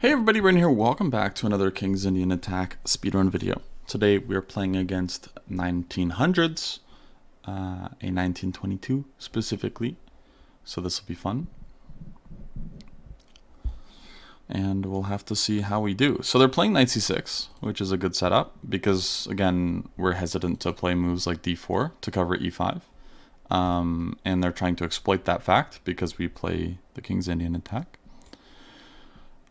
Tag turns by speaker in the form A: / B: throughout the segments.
A: Hey everybody, Brandon here. Welcome back to another King's Indian Attack speedrun video. Today we are playing against 1900s, a 1922 specifically, so this will be fun. And we'll have to see how we do. So they're playing knight c6, which is a good setup, because again, we're hesitant to play moves like d4 to cover e5. And they're trying to exploit that fact because we play the King's Indian Attack.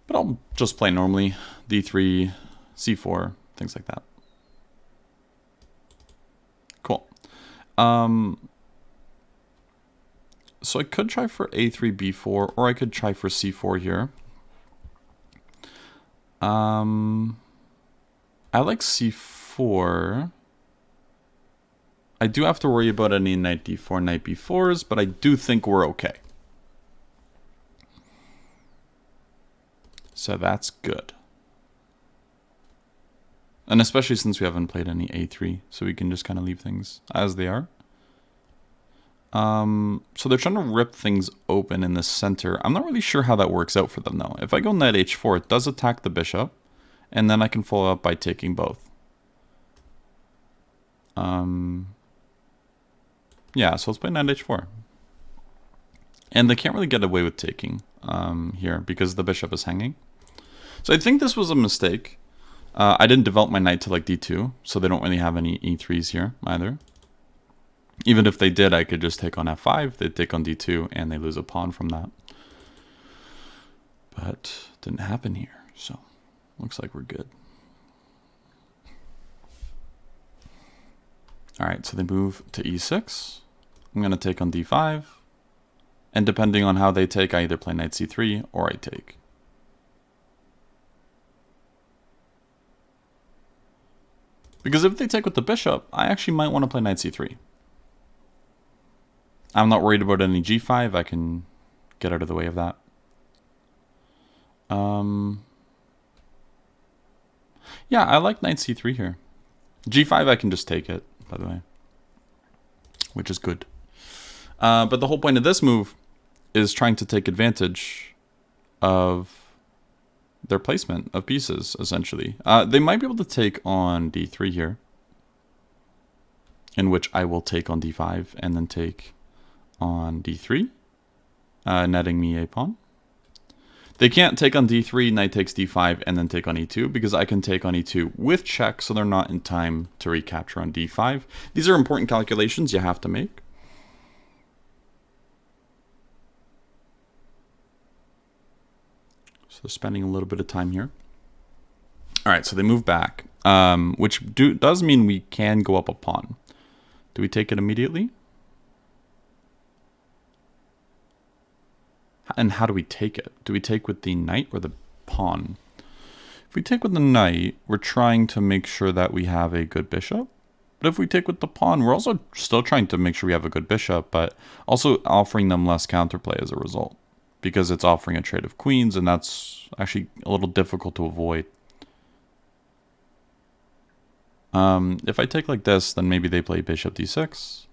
A: But I'll just play normally, d3, c4, things like that. Cool. So I could try for a3, b4, or I could try for c4 here. I like c4. I do have to worry about any knight d4, knight b4s, but I do think we're okay. So that's good. And especially since we haven't played any a3, so we can just kind of leave things as they are. So they're trying to rip things open in the center. I'm not really sure how that works out for them though. If I go knight h4, it does attack the bishop, and then I can follow up by taking both. Yeah, so let's play knight h4. And they can't really get away with taking here because the bishop is hanging. So I think this was a mistake. I didn't develop my knight to like d2, so they don't really have any e3s here either. Even if they did, I could just take on f5, they'd take on d2, and they lose a pawn from that. But didn't happen here, so looks like we're good. Alright, so they move to e6. I'm going to take on d5. And depending on how they take, I either play knight c3 or I take. Because if they take with the bishop, I actually might want to play knight c3. I'm not worried about any g5. I can get out of the way of that. Yeah, I like knight c3 here. g5, I can just take it, by the way. Which is good. But the whole point of this move is trying to take advantage of their placement of pieces, essentially. They might be able to take on d3 here, in which I will take on d5 and then take on d3, netting me a pawn. They can't take on d3, knight takes d5, and then take on e2, because I can take on e2 with check, so they're not in time to recapture on d5. These are important calculations you have to make. So they're spending a little bit of time here. All right, so they move back, which does mean we can go up a pawn. Do we take it immediately? And how do we take it? Do we take with the knight or the pawn? If we take with the knight, we're trying to make sure that we have a good bishop. But if we take with the pawn, we're also still trying to make sure we have a good bishop, but also offering them less counterplay as a result, because it's offering a trade of queens, and that's actually a little difficult to avoid. If I take like this, then maybe they play bishop d6.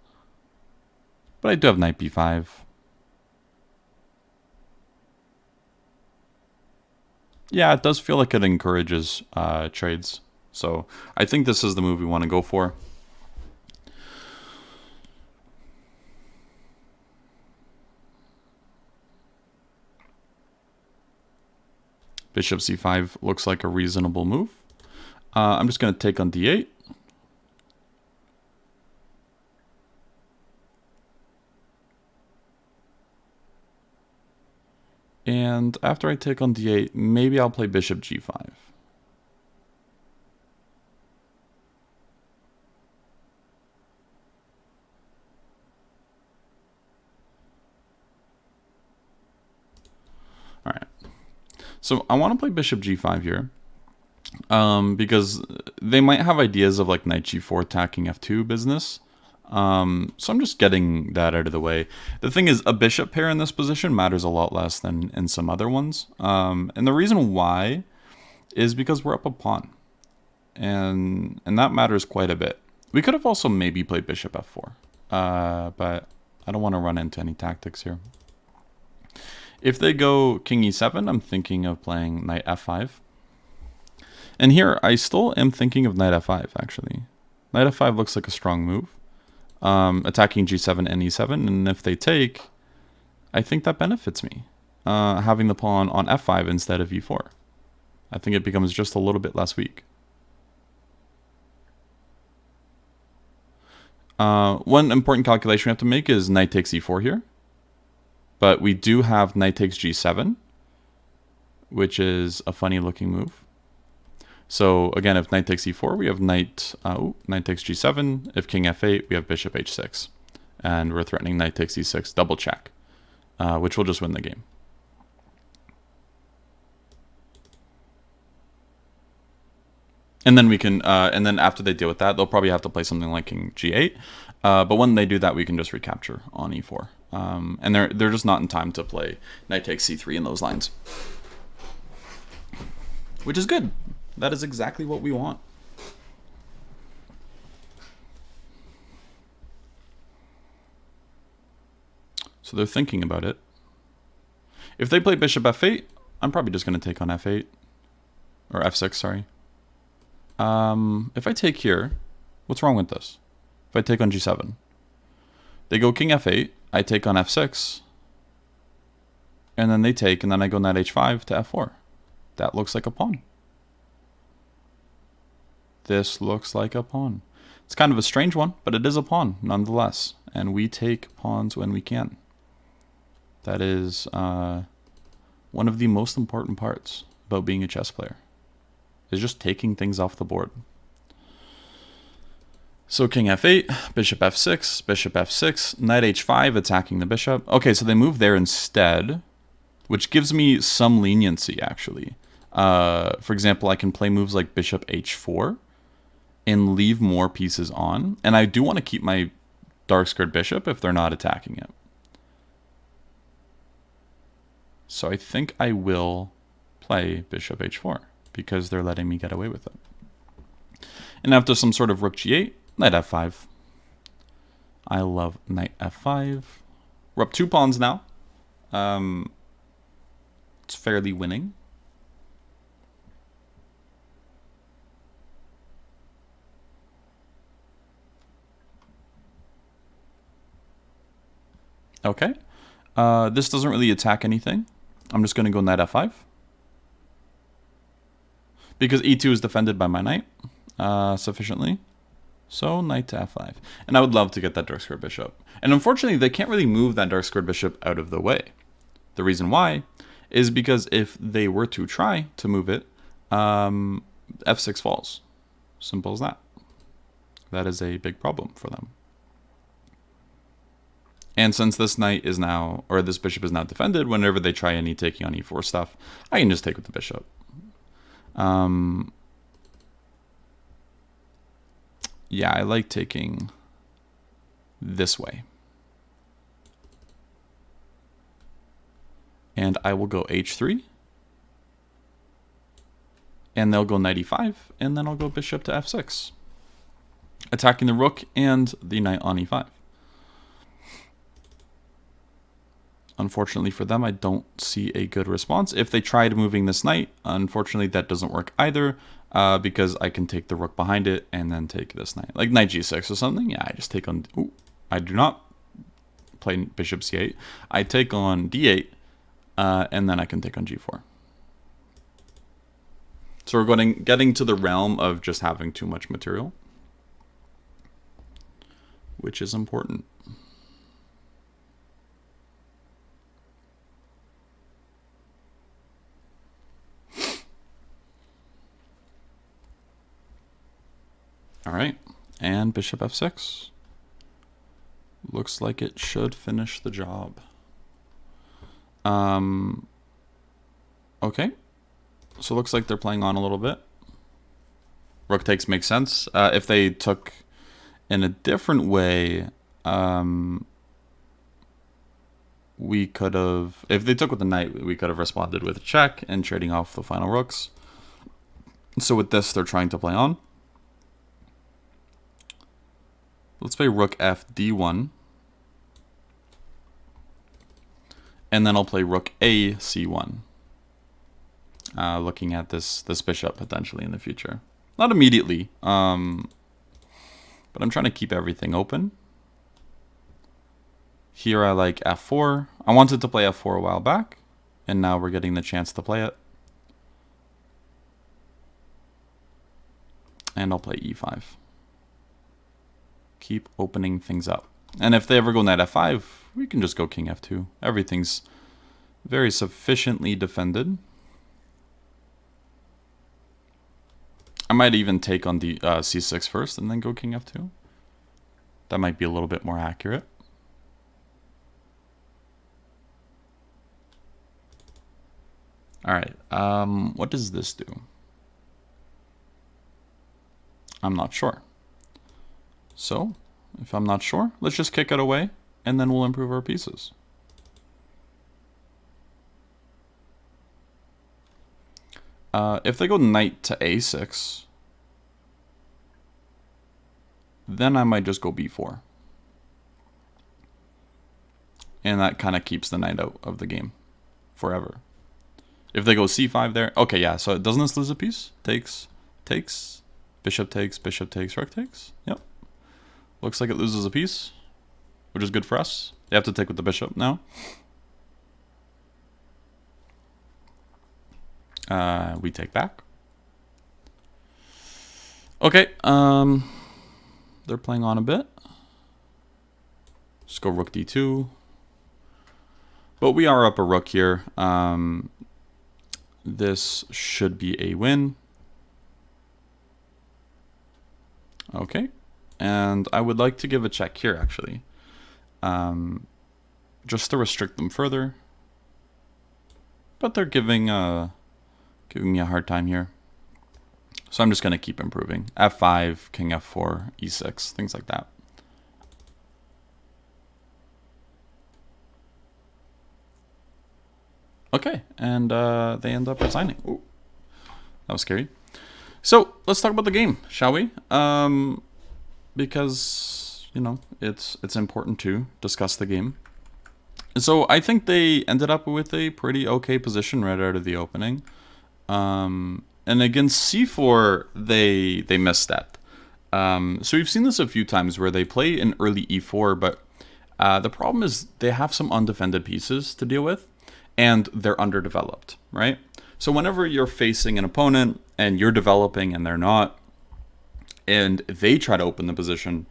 A: But I do have knight b5. Yeah, it does feel like it encourages trades. So I think this is the move we want to go for. Bishop c5 looks like a reasonable move. I'm just going to take on d8. And after I take on d8, maybe I'll play bishop g5. All right. So I want to play bishop g5 here. Because they might have ideas of like knight g4 attacking f2 business. So I'm just getting that out of the way. The thing is, a bishop pair in this position matters a lot less than in some other ones. And the reason why is because we're up a pawn. And that matters quite a bit. We could have also maybe played bishop f4. But I don't want to run into any tactics here. If they go king e7, I'm thinking of playing knight f5. And here, I still am thinking of knight f5, actually. Knight f5 looks like a strong move. Attacking g7 and e7, and if they take, I think that benefits me. Having the pawn on f5 instead of e4. I think it becomes just a little bit less weak. One important calculation we have to make is knight takes e4 here. But we do have knight takes g7, which is a funny looking move. So again, if knight takes e4, we have knight takes g7. If king f8, we have bishop h6. And we're threatening knight takes e6, double check, which will just win the game. And then we can, and then after they deal with that, they'll probably have to play something like king g8. But when they do that, we can just recapture on e4. And they're just not in time to play knight takes c3 in those lines, which is good. That is exactly what we want. So they're thinking about it. If they play bishop f8, I'm probably just going to take on f8 or f6. Sorry. If I take here, what's wrong with this? If I take on g7, they go king f8. I take on f6, and then they take, and then I go knight h5 to f4. That looks like a pawn. This looks like a pawn. It's kind of a strange one, but it is a pawn nonetheless. And we take pawns when we can. That is one of the most important parts about being a chess player, is just taking things off the board. So king f8, bishop f6, knight h5, attacking the bishop. Okay, so they move there instead, which gives me some leniency, actually. For example, I can play moves like bishop h4 and leave more pieces on. And I do want to keep my dark-squared bishop if they're not attacking it. So I think I will play bishop h4 because they're letting me get away with it. And after some sort of rook g8, knight f5. I love knight f5. We're up 2 pawns now. It's fairly winning. Okay. This doesn't really attack anything. I'm just going to go knight f5. Because e2 is defended by my knight sufficiently. So knight to f5. And I would love to get that dark-squared bishop. And unfortunately, they can't really move that dark-squared bishop out of the way. The reason why is because if they were to try to move it, f6 falls. Simple as that. That is a big problem for them. And since this knight is now, or this bishop is now defended, whenever they try any taking on e4 stuff, I can just take with the bishop. Yeah, I like taking this way. And I will go h3. And they'll go knight e5, and then I'll go bishop to f6. Attacking the rook and the knight on e5. Unfortunately for them, I don't see a good response. If they tried moving this knight, unfortunately that doesn't work either, because I can take the rook behind it and then take this knight. Like knight g6 or something, yeah, I just take on... Ooh, I do not play bishop c8. I take on d8, and then I can take on g4. So we're getting to the realm of just having too much material, which is important. All right, and bishop f6. Looks like it should finish the job. Okay, so looks like they're playing on a little bit. Rook takes makes sense. If they took in a different way, we could have, if they took with the knight, we could have responded with a check and trading off the final rooks. So with this, they're trying to play on. Let's play rook f d1. And then I'll play rook a c1. Looking at this bishop potentially in the future. Not immediately, but I'm trying to keep everything open. Here I like f4. I wanted to play f4 a while back, and now we're getting the chance to play it. And I'll play e5. Keep opening things up. And if they ever go knight f5, we can just go king f2. Everything's very sufficiently defended. I might even take on the c6 first and then go king f2. That might be a little bit more accurate. All right, what does this do? I'm not sure. So, if I'm not sure, let's just kick it away, and then we'll improve our pieces. If they go knight to a6, then I might just go b4. And that kind of keeps the knight out of the game forever. If they go c5 there, okay, yeah, so doesn't this lose a piece? Takes, bishop takes, rook takes. Yep. Looks like it loses a piece, which is good for us. You have to take with the bishop now. We take back. Okay, they're playing on a bit. Just go rook d2. But we are up a rook here. This should be a win. Okay, and I would like to give a check here, actually. Just to restrict them further. But they're giving me a hard time here. So I'm just going to keep improving. f5, king f4, e6, things like that. Okay, and they end up resigning. Ooh, that was scary. So let's talk about the game, shall we? Because, you know, it's important to discuss the game. So I think they ended up with a pretty okay position right out of the opening. And against c4, they misstepped. So we've seen this a few times where they play an early e4, but the problem is they have some undefended pieces to deal with, and they're underdeveloped, right? So whenever you're facing an opponent and you're developing and they're not, and they try to open the position,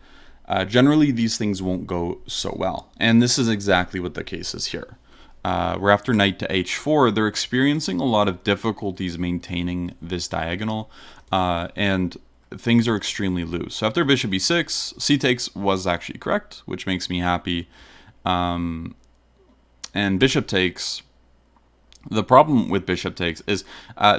A: generally these things won't go so well. And this is exactly what the case is here. Where after knight to h4, they're experiencing a lot of difficulties maintaining this diagonal, and things are extremely loose. So after bishop e6, c takes was actually correct, which makes me happy. And bishop takes, the problem with bishop takes is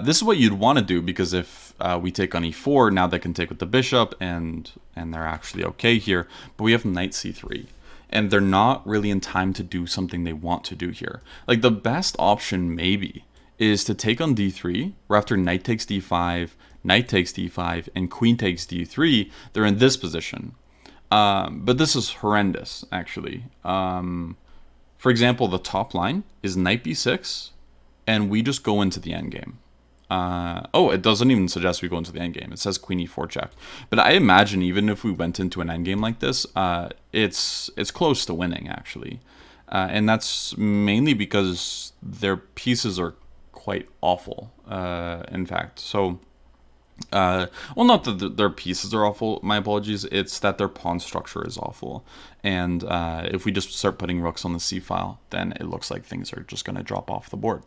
A: this is what you'd want to do, because if we take on e4, now they can take with the bishop, and they're actually okay here. But we have knight c3. And they're not really in time to do something they want to do here. Like, the best option maybe is to take on d3, where after knight takes d5, knight takes d5, and queen takes d3, they're in this position. But this is horrendous, actually. For example, the top line is knight b6, and we just go into the endgame. Oh, it doesn't even suggest we go into the endgame. It says queen e4 check. But I imagine even if we went into an endgame like this, it's close to winning, actually. And that's mainly because their pieces are quite awful, in fact. So, well, not that their pieces are awful, my apologies. It's that their pawn structure is awful. And if we just start putting rooks on the c-file, then it looks like things are just going to drop off the board.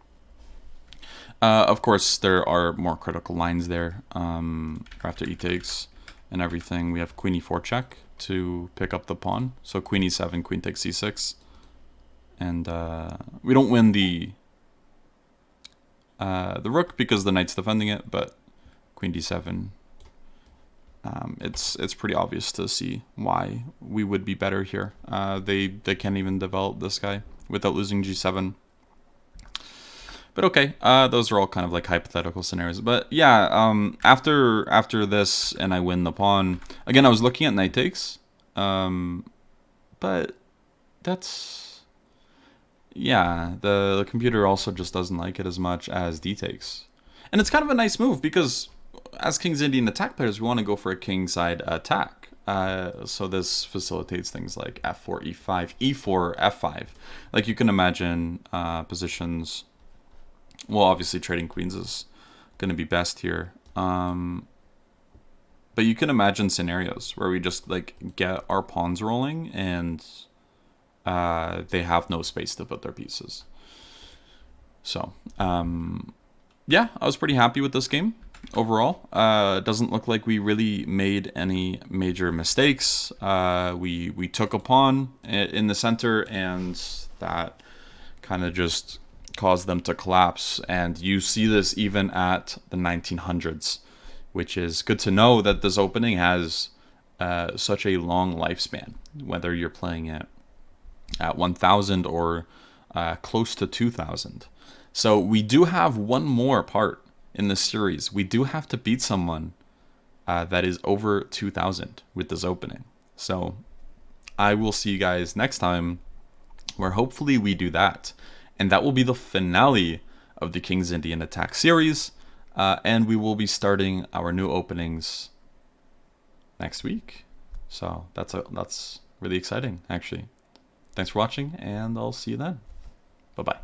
A: Of course, there are more critical lines there. After e takes and everything, we have queen e4 check to pick up the pawn. So queen e7, queen takes c6. And we don't win the rook because the knight's defending it, but queen d7, it's pretty obvious to see why we would be better here. They can't even develop this guy without losing g7. But okay, those are all kind of like hypothetical scenarios. But yeah, after this and I win the pawn, again, I was looking at knight takes, but that's Yeah, the computer also just doesn't like it as much as D takes. And it's kind of a nice move because as King's Indian attack players, we want to go for a kingside attack. So this facilitates things like f4, e5, e4, f5. Like you can imagine positions. Well, obviously trading queens is going to be best here. But you can imagine scenarios where we just like get our pawns rolling and they have no space to put their pieces. So yeah, I was pretty happy with this game overall. It doesn't look like we really made any major mistakes. We took a pawn in the center, and that kind of just caused them to collapse. And you see this even at the 1900s, which is good to know that this opening has such a long lifespan, whether you're playing it at 1000 or close to 2000. So we do have one more part in this series. We do have to beat someone that is over 2000 with this opening. So I will see you guys next time where hopefully we do that. And that will be the finale of the King's Indian Attack series. And we will be starting our new openings next week. So that's really exciting, actually. Thanks for watching, and I'll see you then. Bye-bye.